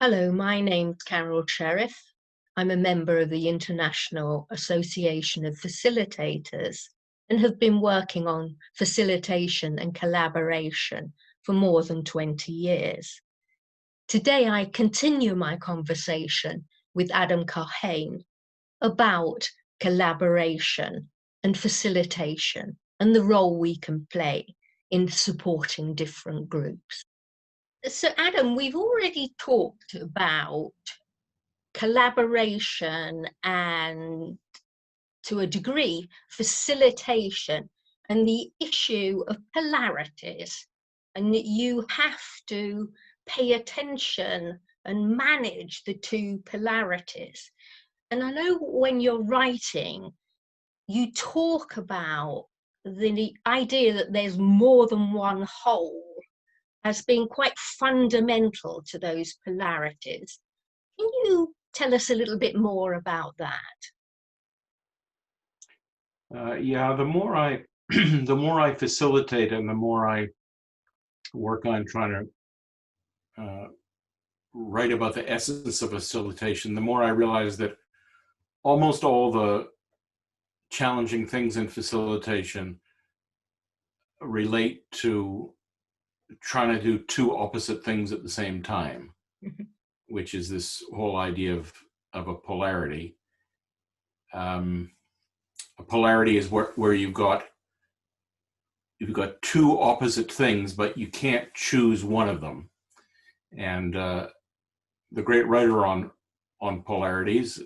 Hello, my name's Carol Sherriff. I'm a member of the International Association of Facilitators and have been working on facilitation and collaboration for more than 20 years. Today, I continue my conversation with Adam Kahane about collaboration and facilitation and the role we can play in supporting different groups. So, Adam, we've already talked about collaboration and, to a degree, facilitation and the issue of polarities, and that you have to pay attention and manage the two polarities. And I know when you're writing, you talk about the idea that there's more than one whole as being quite fundamental to those polarities. Can you tell us a little bit more about that? Yeah, the more I the more I facilitate and the more I work on trying to write about the essence of facilitation, the more I realize that almost all the challenging things in facilitation relate to trying to do two opposite things at the same time, which is this whole idea of a polarity. A polarity is where you've got two opposite things, but you can't choose one of them. And the great writer on polarities,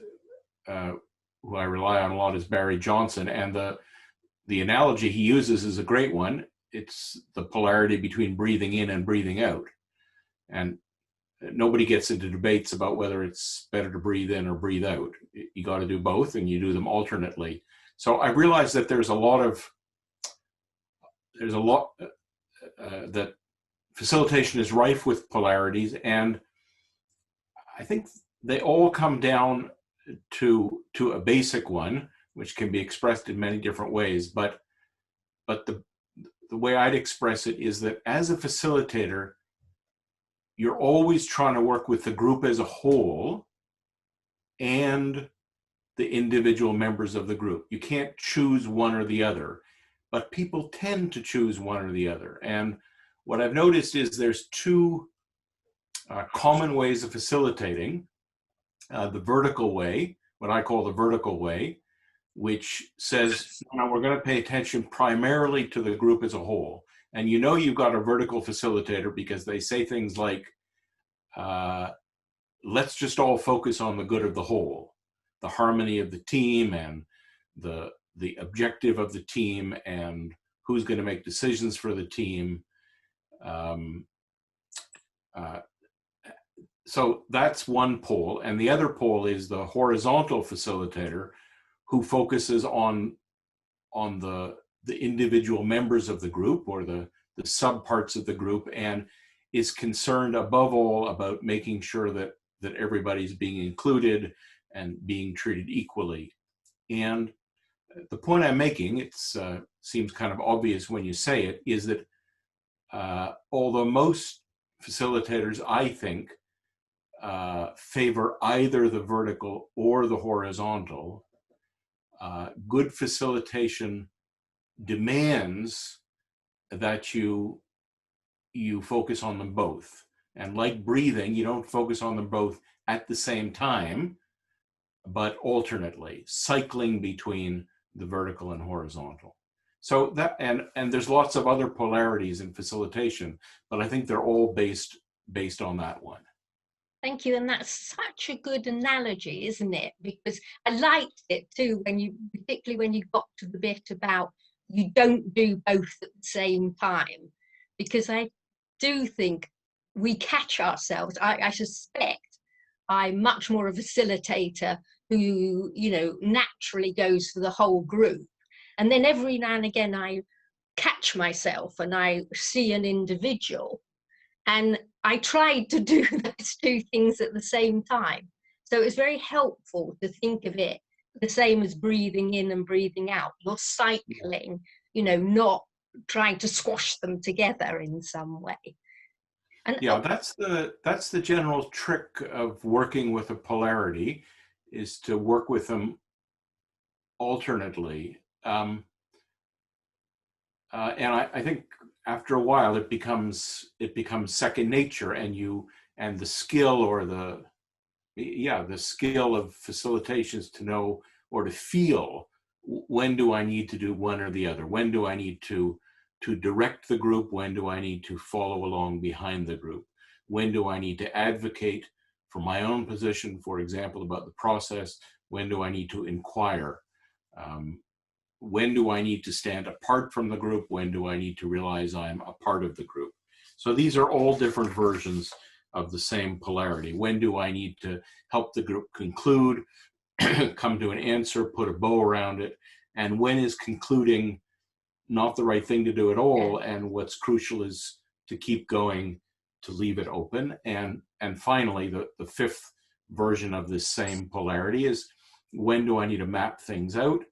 who I rely on a lot, is Barry Johnson, and the analogy he uses is a great one. It's the polarity between breathing in and breathing out. And nobody gets into debates about whether it's better to breathe in or breathe out. You got to do both, and you do them alternately. So I realized that there's a lot that facilitation is rife with polarities, and I think they all come down to a basic one, which can be expressed in many different ways. But the way I'd express it is that as a facilitator, you're always trying to work with the group as a whole and the individual members of the group. You can't choose one or the other, but people tend to choose one or the other. And what I've noticed is there's two common ways of facilitating. The vertical way, what I call the vertical way, which says, no, we're going to pay attention primarily to the group as a whole. And you know you've got a vertical facilitator because they say things like, let's just all focus on the good of the whole, the harmony of the team and the objective of the team and who's going to make decisions for the team. So that's one pole. And the other pole is the horizontal facilitator, who focuses on the individual members of the group or the subparts of the group, and is concerned above all about making sure that everybody's being included and being treated equally. And the point I'm making, it seems kind of obvious when you say it, is that although most facilitators, I think, favor either the vertical or the horizontal, good facilitation demands that you focus on them both. And like breathing, you don't focus on them both at the same time, but alternately, cycling between the vertical and horizontal. So that, and there's lots of other polarities in facilitation, but I think they're all based on that one. Thank you, and that's such a good analogy, isn't it? Because I liked it too, particularly when you got to the bit about you don't do both at the same time, because I do think we catch ourselves. I suspect I'm much more a facilitator who, naturally goes for the whole group. And then every now and again, I catch myself and I see an individual. And I tried to do those two things at the same time. So it's very helpful to think of it the same as breathing in and breathing out. You're cycling, not trying to squash them together in some way. And Yeah, that's the general trick of working with a polarity, is to work with them alternately. And I think after a while it becomes second nature, and the skill, or the skill of facilitation is to know, or to feel, when do I need to do one or the other? When do I need to direct the group? When do I need to follow along behind the group? When do I need to advocate for my own position, for example, about the process? When do I need to inquire? When do I need to stand apart from the group? When do I need to realize I'm a part of the group? So these are all different versions of the same polarity. When do I need to help the group conclude, come to an answer, put a bow around it? And when is concluding not the right thing to do at all? And what's crucial is to keep going, to leave it open. And finally, the fifth version of this same polarity is, when do I need to map things out?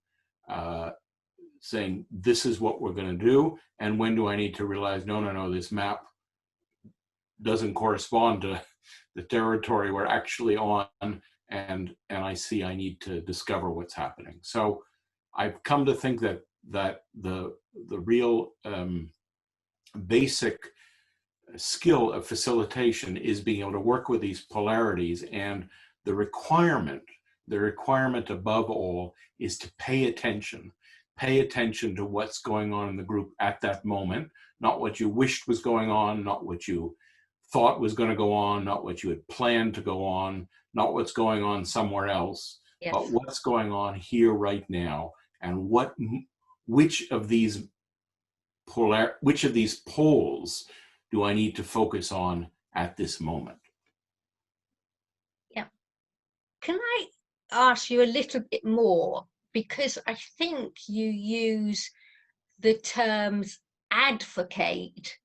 Saying this is what we're going to do, and when do I need to realize no, this map doesn't correspond to the territory we're actually on, and I see I need to discover what's happening. So I've come to think that the real basic skill of facilitation is being able to work with these polarities, and the requirement above all is to pay attention to what's going on in the group at that moment, not what you wished was going on, not what you thought was going to go on, not what you had planned to go on, not what's going on somewhere else, but what's going on here right now, and which of these poles do I need to focus on at this moment? Yeah. Can I ask you a little bit more? Because I think you use the terms advocate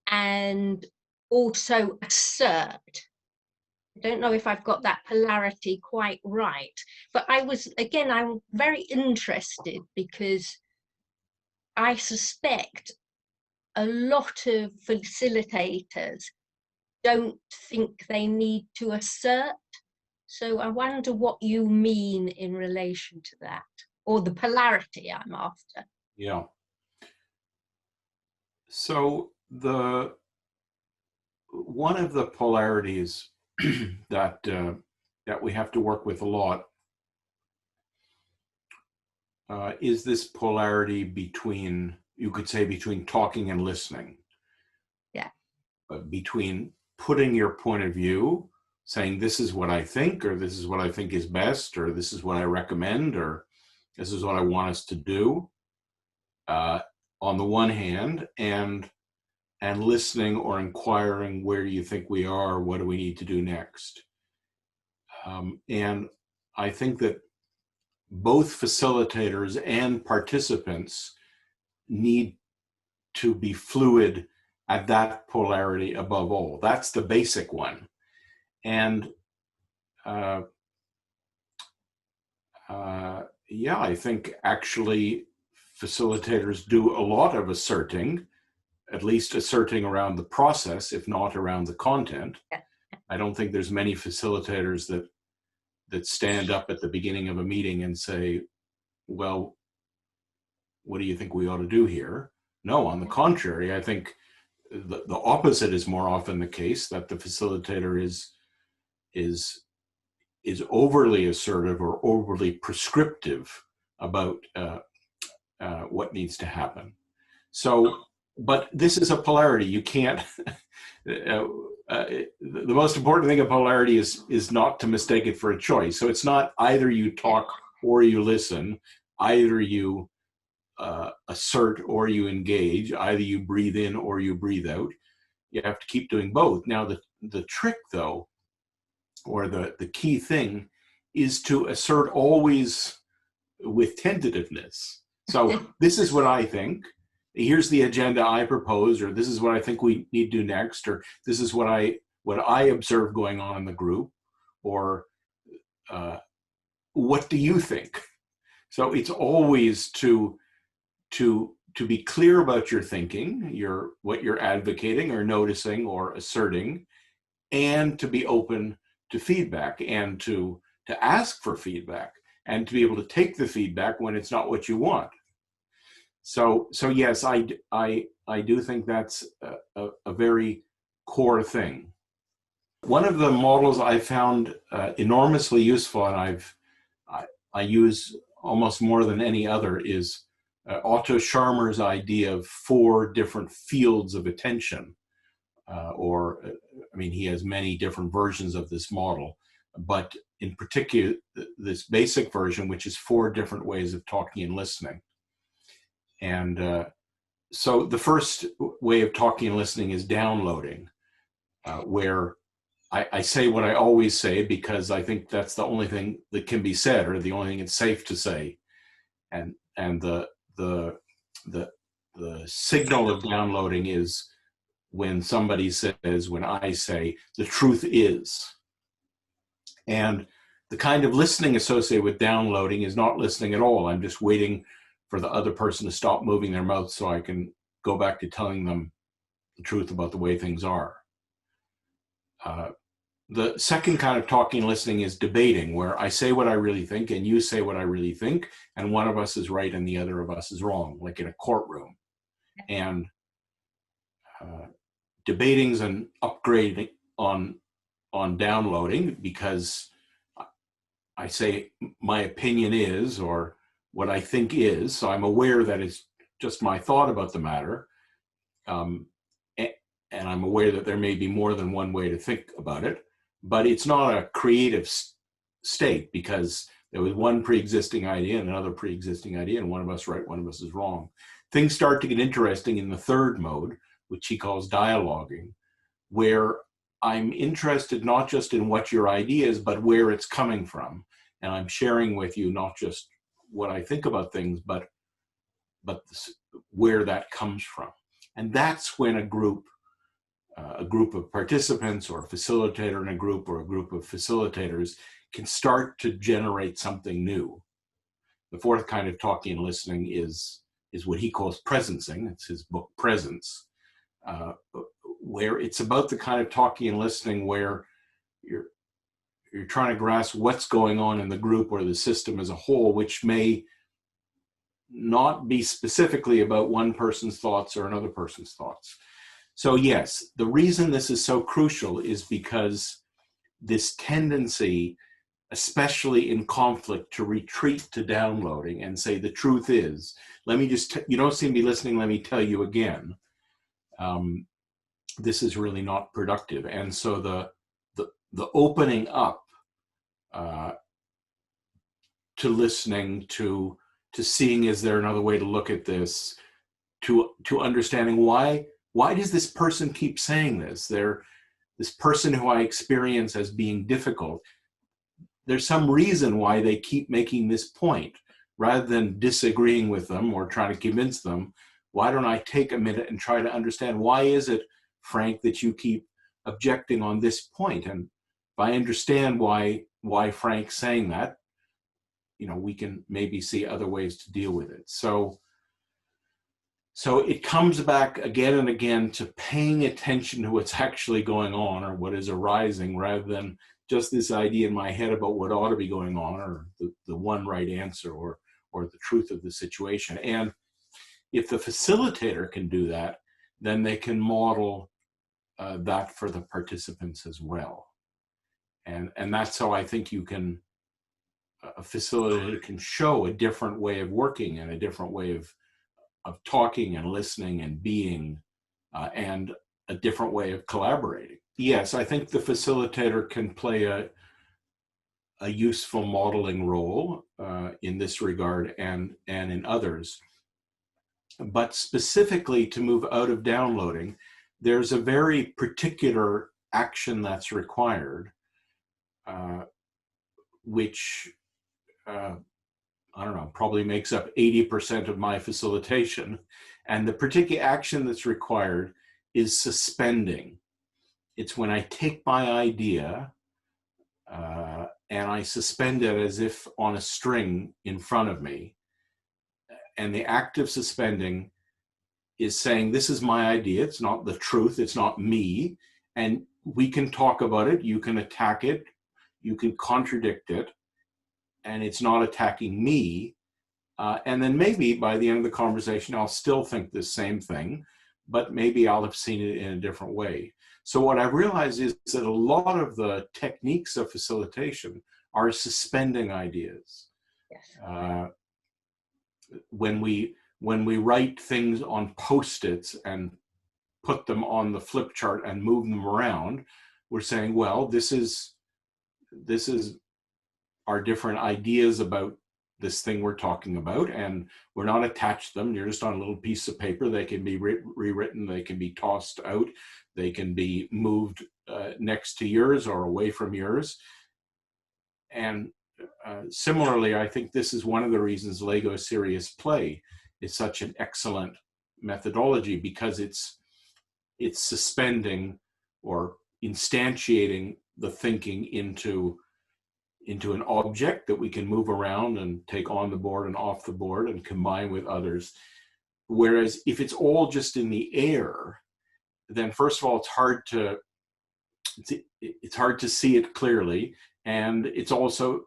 and also assert. I don't know if I've got that polarity quite right, but I'm very interested, because I suspect a lot of facilitators don't think they need to assert. So I wonder what you mean in relation to that, or the polarity I'm after. Yeah. So one of the polarities that we have to work with a lot is this polarity between, you could say, between talking and listening. Yeah. Between putting your point of view, saying this is what I think, or this is what I think is best, or this is what I recommend, or this is what I want us to do, on the one hand, and listening or inquiring, where do you think we are? What do we need to do next? And I think that both facilitators and participants need to be fluid at that polarity above all. That's the basic one. And I think actually facilitators do a lot of asserting, at least asserting around the process, if not around the content. I don't think there's many facilitators that stand up at the beginning of a meeting and say, well, what do you think we ought to do here? No, on the contrary, I think the opposite is more often the case, that the facilitator is overly assertive or overly prescriptive about what needs to happen. So, but this is a polarity. You can't, the most important thing of polarity is not to mistake it for a choice. So it's not either you talk or you listen, either you assert or you engage, either you breathe in or you breathe out. You have to keep doing both. Now, the trick, though, or the key thing, is to assert always with tentativeness. So this is what I think. Here's the agenda I propose, or this is what I think we need to do next, or this is what I observe going on in the group, or what do you think? So it's always to to be clear about your thinking, what you're advocating or noticing or asserting, and to be open to feedback and to ask for feedback and to be able to take the feedback when it's not what you want. So yes, I do think that's a very core thing. One of the models I found enormously useful, and I use almost more than any other, is Otto Scharmer's idea of 4 different fields of attention. I mean, he has many different versions of this model, but in particular, this basic version, which is 4 different ways of talking and listening. And so the first way of talking and listening is downloading, where I say what I always say because I think that's the only thing that can be said, or the only thing it's safe to say. And the signal of downloading is when somebody says, when I say, the truth is. And the kind of listening associated with downloading is not listening at all. I'm just waiting for the other person to stop moving their mouth so I can go back to telling them the truth about the way things are. The second kind of talking and listening is debating, where I say what I really think and you say what I really think, and one of us is right and the other of us is wrong, like in a courtroom. And debating's an upgrade on downloading, because I say my opinion is, or what I think is, so I'm aware that it's just my thought about the matter, and I'm aware that there may be more than one way to think about it, but it's not a creative state, because there was one pre-existing idea and another pre-existing idea, and one of us right, one of us is wrong. Things start to get interesting in the third mode, which he calls dialoguing, where I'm interested not just in what your idea is, but where it's coming from. And I'm sharing with you not just what I think about things, but where that comes from. And that's when a group of participants, or a facilitator in a group, or a group of facilitators can start to generate something new. The fourth kind of talking and listening is what he calls presencing. It's his book, Presence, where it's about the kind of talking and listening where you're trying to grasp what's going on in the group or the system as a whole, which may not be specifically about one person's thoughts or another person's thoughts. So yes, the reason this is so crucial is because this tendency, especially in conflict, to retreat to downloading and say, the truth is, let me just, you don't seem to be listening, let me tell you again. This is really not productive. And so the opening up to listening, to seeing, is there another way to look at this, to understanding why does this person keep saying this? This person who I experience as being difficult, there's some reason why they keep making this point. Rather than disagreeing with them or trying to convince them, why don't I take a minute and try to understand, why is it, Frank, that you keep objecting on this point? And if I understand why Frank's saying that, we can maybe see other ways to deal with it. So it comes back again and again to paying attention to what's actually going on, or what is arising, rather than just this idea in my head about what ought to be going on, or the one right answer, or the truth of the situation. And if the facilitator can do that, then they can model that for the participants as well. And that's how I think a facilitator can show a different way of working, and a different way of talking and listening and being, and a different way of collaborating. Yes, I think the facilitator can play a useful modeling role in this regard, and in others. But specifically, to move out of downloading, there's a very particular action that's required, which I don't know, probably makes up 80% of my facilitation. And the particular action that's required is suspending. It's when I take my idea and I suspend it as if on a string in front of me. And the act of suspending is saying, this is my idea, it's not the truth, it's not me, and we can talk about it, you can attack it, you can contradict it, and it's not attacking me. And then maybe by the end of the conversation, I'll still think the same thing, but maybe I'll have seen it in a different way. So what I've realized is that a lot of the techniques of facilitation are suspending ideas. Yes. When we write things on Post-its and put them on the flip chart and move them around, we're saying, well, this is our different ideas about this thing we're talking about, and we're not attached to them. They're just on a little piece of paper. They can be rewritten, they can be tossed out, they can be moved next to yours or away from yours. And similarly, I think this is one of the reasons Lego Serious Play is such an excellent methodology, because it's suspending or instantiating the thinking into an object that we can move around and take on the board and off the board and combine with others. Whereas if it's all just in the air, then first of all, it's hard to see it clearly. And it's also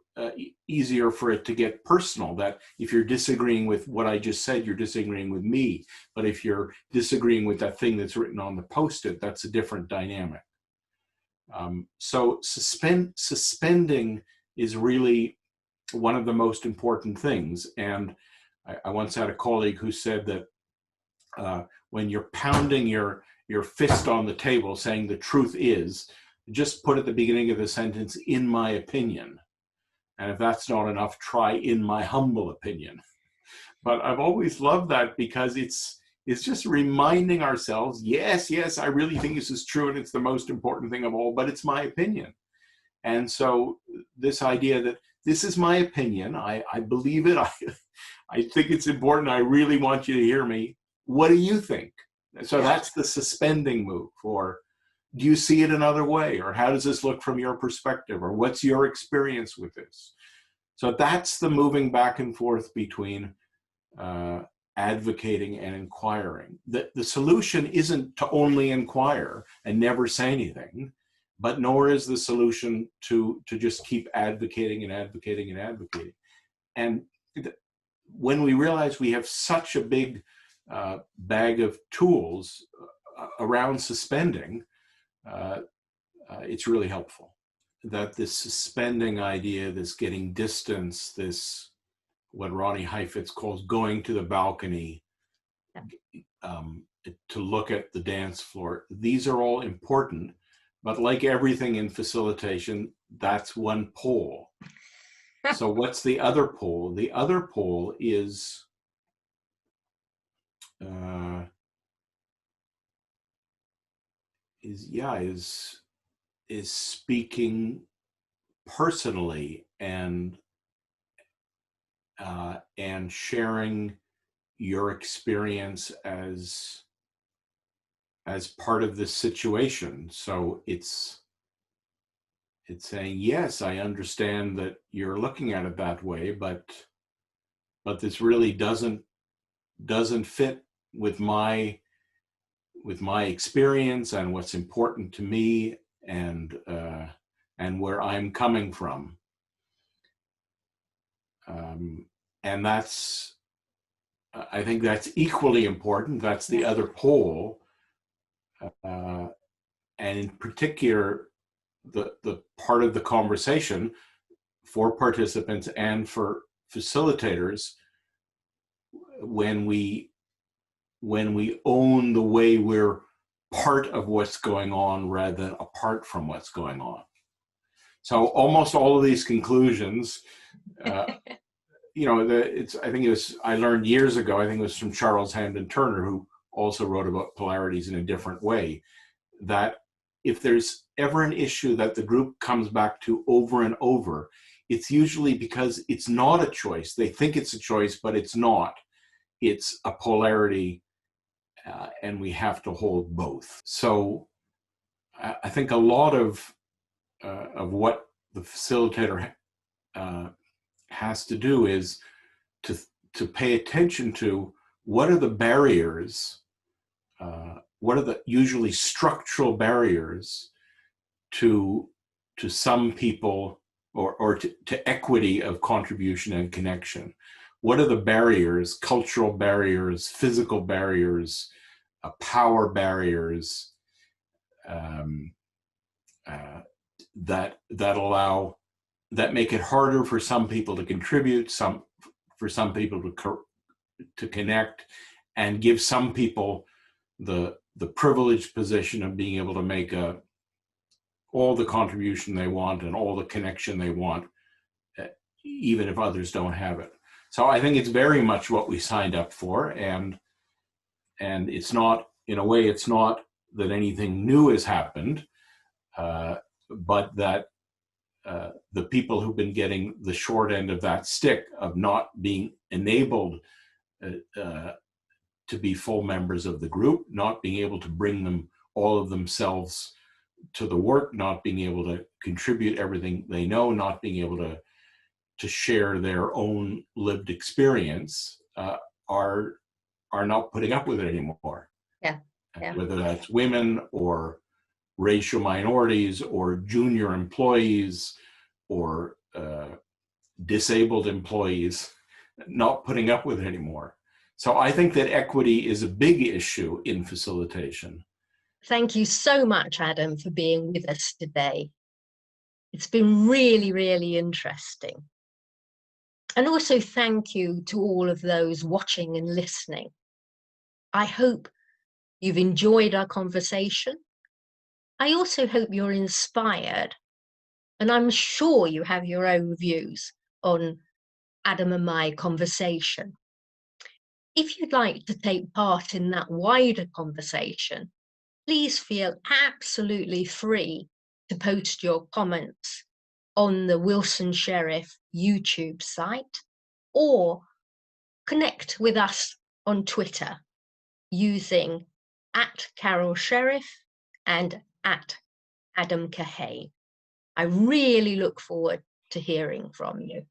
easier for it to get personal, that if you're disagreeing with what I just said, you're disagreeing with me. But if you're disagreeing with that thing that's written on the Post-it, that's a different dynamic. So suspending is really one of the most important things. And I once had a colleague who said that when you're pounding your fist on the table saying the truth is, just put at the beginning of the sentence, in my opinion. And if that's not enough, try in my humble opinion. But I've always loved that, because it's just reminding ourselves, yes, I really think this is true and it's the most important thing of all, but it's my opinion. And so this idea that this is my opinion, I believe it, I think it's important, I really want you to hear me. What do you think? So that's the suspending move. Or do you see it another way? Or how does this look from your perspective? Or what's your experience with this? So that's the moving back and forth between advocating and inquiring. The solution isn't to only inquire and never say anything, but nor is the solution to just keep advocating and advocating and advocating. And when we realize we have such a big bag of tools around suspending, it's really helpful. That this suspending idea, this getting distance, this what Ronnie Heifetz calls going to the balcony, to look at the dance floor, these are all important. But like everything in facilitation, that's one pole. So what's the other pole? The other pole is speaking personally and sharing your experience as part of this situation. So it's saying, yes, I understand that you're looking at it that way, but this really doesn't fit with my experience and what's important to me and where I'm coming from. And that's, I think that's equally important. That's the other pole. And in particular, the part of the conversation for participants and for facilitators, when we own the way we're part of what's going on rather than apart from what's going on. So almost all of these conclusions, I learned years ago, I think it was from Charles Hamden Turner, who also wrote about polarities in a different way, that if there's ever an issue that the group comes back to over and over, it's usually because it's not a choice. They think it's a choice, but it's not. It's a polarity, and we have to hold both. So I think a lot of what the facilitator has to do is to pay attention to what are the barriers what are the usually structural barriers to some people, or to equity of contribution and connection? What are the barriers, cultural barriers, physical barriers, power barriers, that make it harder for some people to contribute, for some people to connect, and give some people the privileged position of being able to make all the contribution they want and all the connection they want, even if others don't have it. So I think it's very much what we signed up for, and it's not, in a way, it's not that anything new has happened, but that the people who've been getting the short end of that stick of not being enabled to be full members of the group, not being able to bring them all of themselves to the work, not being able to contribute everything they know, not being able to share their own lived experience, are not putting up with it anymore. Yeah. Yeah. Whether that's women or racial minorities or junior employees or disabled employees, not putting up with it anymore. So I think that equity is a big issue in facilitation. Thank you so much, Adam, for being with us today. It's been really, really interesting. And also thank you to all of those watching and listening. I hope you've enjoyed our conversation. I also hope you're inspired, and I'm sure you have your own views on Adam and my conversation. If you'd like to take part in that wider conversation, please feel absolutely free to post your comments on the Wilson Sherriff YouTube site, or connect with us on Twitter using @CarolSherriff and @Adam Kahane. I really look forward to hearing from you.